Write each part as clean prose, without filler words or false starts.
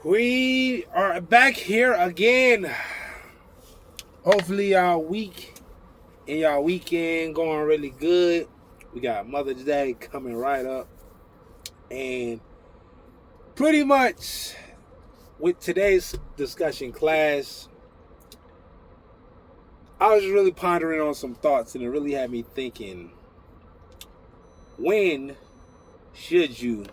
We are back here again. Hopefully, y'all week and y'all weekend going really good. We got Mother's Day coming right up. And pretty much with today's discussion class, I was really pondering on some thoughts and it really had me thinking, when should you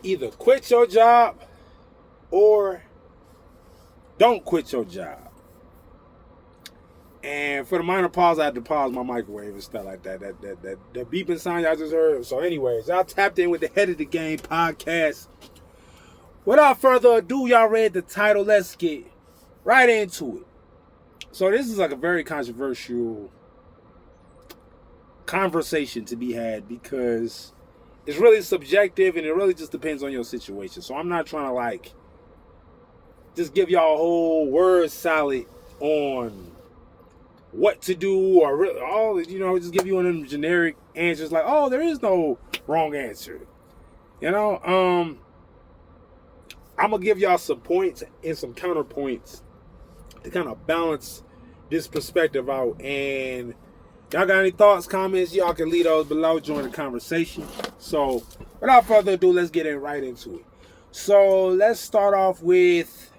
either quit your job or don't quit your job? And for the minor pause, I had to pause my microwave and stuff like that. That beeping sound y'all just heard. So, anyways, y'all tapped in with the Head of the Game podcast. Without further ado, y'all read the title. Let's get right into it. So, this is like a very controversial conversation to be had because it's really subjective and it really just depends on your situation. So, I'm not trying to just give y'all a whole word salad on what to do or all, just give you one of them generic answers like, oh, there is no wrong answer. I'm gonna give y'all some points and some counterpoints to kind of balance this perspective out. And y'all got any thoughts, comments, y'all can leave those below, join the conversation. So without further ado, let's get right into it. So let's start off with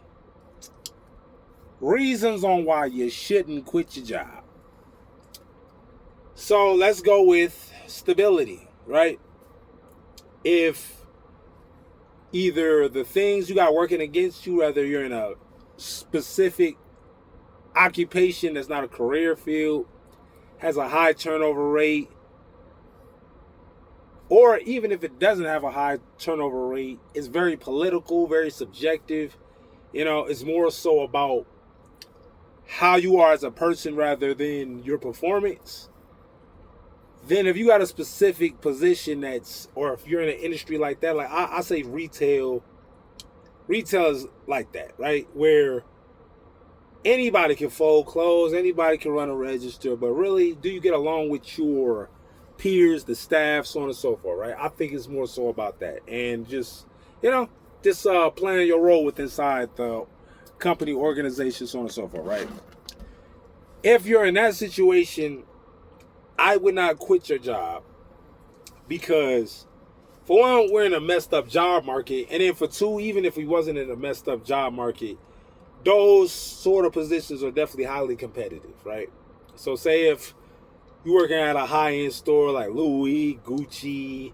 reasons on why you shouldn't quit your job. So let's go with stability, right? If either the things you got working against you, whether you're in a specific occupation that's not a career field, has a high turnover rate, or even if it doesn't have a high turnover rate, it's very political, very subjective. It's more so about how you are as a person rather than your performance. Then if you got a specific position or if you're in an industry like that, like I say retail is like that, right? Where anybody can fold clothes, anybody can run a register, but really, do you get along with your peers, the staff, so on and so forth, right? I think it's more so about that. And just playing your role with inside the company, organization, so on and so forth, right? If you're in that situation, I would not quit your job because, for one, we're in a messed up job market, and then for two, even if we wasn't in a messed up job market, those sort of positions are definitely highly competitive, right? So say if you're working at a high-end store like Louis, Gucci,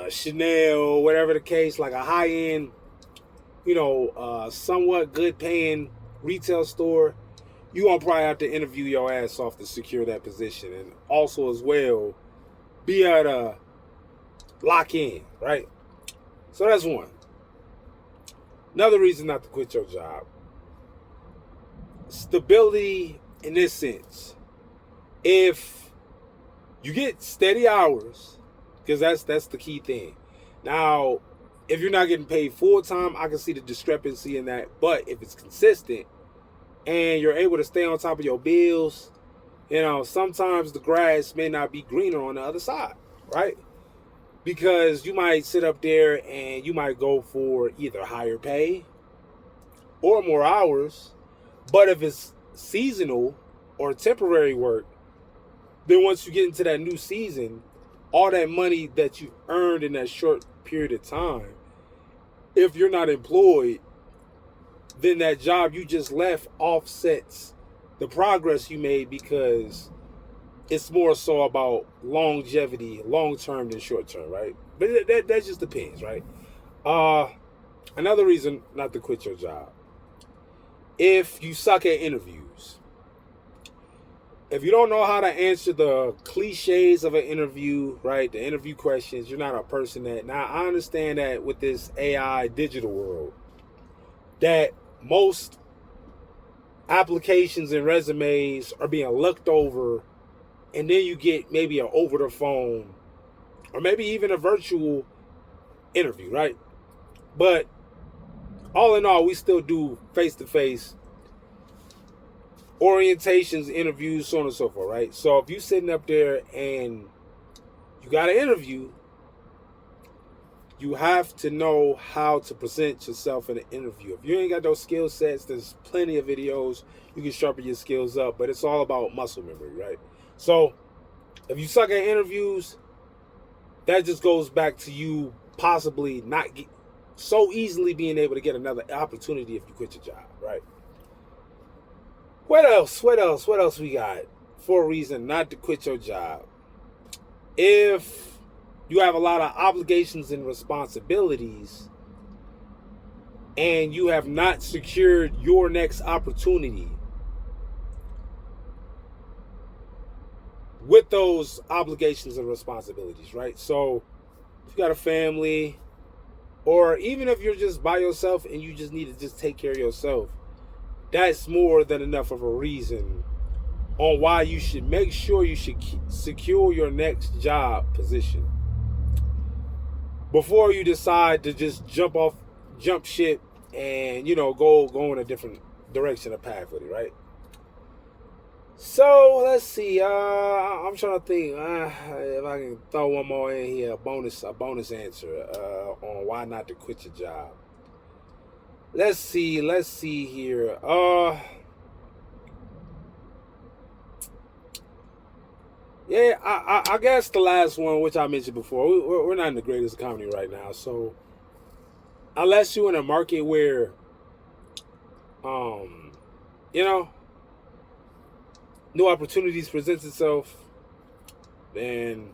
Chanel, whatever the case, like a high-end, somewhat good-paying retail store, you're going to probably have to interview your ass off to secure that position. And also as well, be able to lock in, right? So that's one. Another reason not to quit your job. Stability in this sense. If you get steady hours, because that's the key thing. Now, if you're not getting paid full time, I can see the discrepancy in that. But if it's consistent and you're able to stay on top of your bills, sometimes the grass may not be greener on the other side, right? Because you might sit up there and you might go for either higher pay or more hours. But if it's seasonal or temporary work, then once you get into that new season, all that money that you earned in that short period of time, if you're not employed, then that job you just left offsets the progress you made because it's more so about longevity, long term than short term, right? But that just depends, right? Another reason not to quit your job. If you suck at interviews, if you don't know how to answer the cliches of an interview, right? The interview questions, you're not a person that. Now, I understand that with this AI digital world, that most applications and resumes are being looked over, and then you get maybe an over the phone or maybe even a virtual interview, right? But all in all, we still do face-to-face orientations, interviews, so on and so forth, right? So if you're sitting up there and you got an interview, you have to know how to present yourself in an interview. If you ain't got those skill sets, there's plenty of videos you can sharpen your skills up, but it's all about muscle memory, right? So if you suck at interviews, that just goes back to you possibly not so easily being able to get another opportunity if you quit your job, right? What else? What else we got for a reason not to quit your job? If you have a lot of obligations and responsibilities and you have not secured your next opportunity with those obligations and responsibilities, right? So if you got a family, or even if you're just by yourself and you just need to just take care of yourself, that's more than enough of a reason on why you should make sure you should secure your next job position before you decide to just jump ship and, go in a different direction or path with it, right? So let's see. I'm trying to think if I can throw one more in here, a bonus answer on why not to quit your job. Let's see here. Yeah, I guess the last one, which I mentioned before, we're not in the greatest economy right now. So unless you're in a market where, new opportunities presents itself, then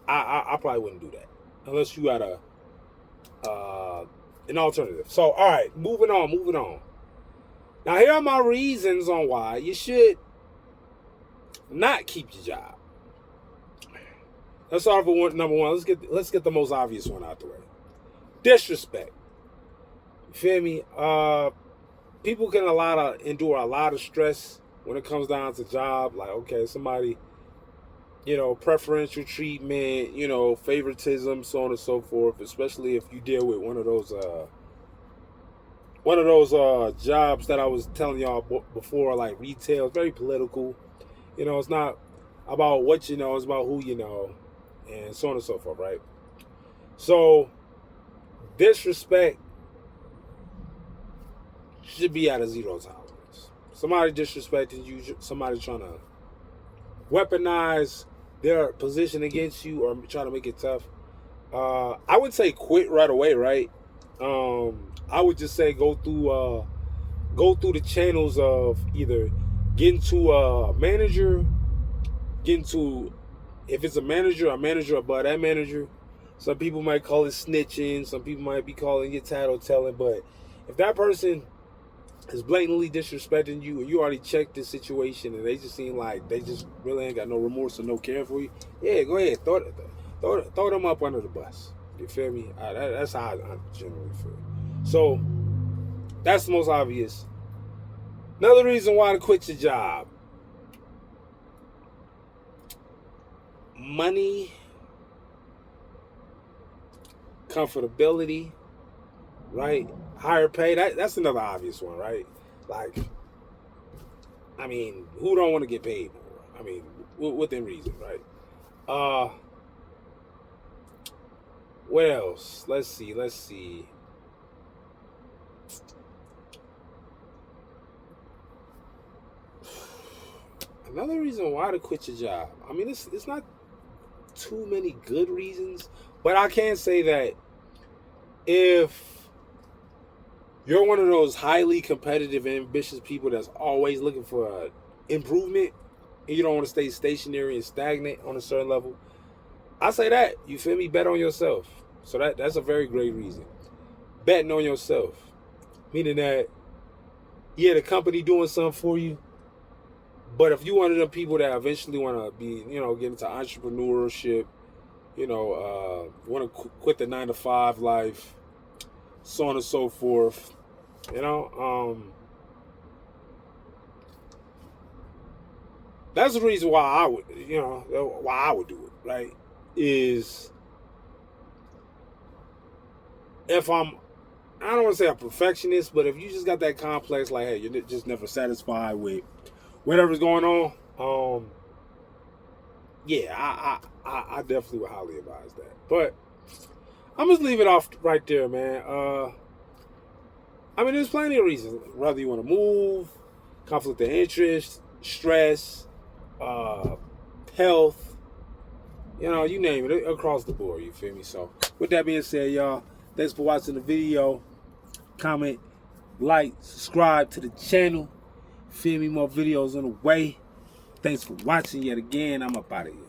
I probably wouldn't do that unless you got an alternative. So all right, moving on. Now here are my reasons on why you should not keep your job. Let's start with number one. Let's get the most obvious one out the way. Disrespect. You feel me? People can endure a lot of stress when it comes down to job. Like, okay, somebody, preferential treatment, favoritism, so on and so forth. Especially if you deal with one of those jobs that I was telling y'all before, like retail. It's very political. It's not about what you know, it's about who you know, and so on and so forth, right? So disrespect should be at a zero tolerance. Somebody disrespecting you, somebody trying to weaponize their position against you or trying to make it tough. I would say quit right away, right? I would just say go through the channels of either getting to a manager, if it's a manager above that manager. Some people might call it snitching. Some people might be calling it tattletelling. But if that person is blatantly disrespecting you and you already checked the situation and they just seem like they just really ain't got no remorse or no care for you, yeah, go ahead. Throw them up under the bus. You feel me? That's how I generally feel. So that's the most obvious. Another reason why to quit your job: money, comfortability, right? Higher pay. That's another obvious one, right? Like, I mean, who don't want to get paid more? I mean, within reason, right? What else? Let's see. Another reason why to quit your job. I mean, it's not too many good reasons, but I can say that if you're one of those highly competitive, ambitious people that's always looking for improvement, and you don't want to stay stationary and stagnant on a certain level, I say that, you feel me? Bet on yourself. So that's a very great reason. Betting on yourself, meaning that, yeah, the company doing something for you, but if you one of them people that eventually want to be, get into entrepreneurship, want to quit the 9-to-5 life, so on and so forth, that's the reason why I would do it, right? Is if I don't want to say a perfectionist, but if you just got that complex, like, hey, you're just never satisfied with whatever's going on, yeah, I definitely would highly advise that. But I'm just leave it off right there, man. I mean, there's plenty of reasons. Whether you want to move, conflict of interest, stress, health, you know, you name it, across the board, you feel me? So, with that being said, y'all, thanks for watching the video. Comment, like, subscribe to the channel. Feel me? More videos on the way. Thanks for watching yet again. I'm up out of here.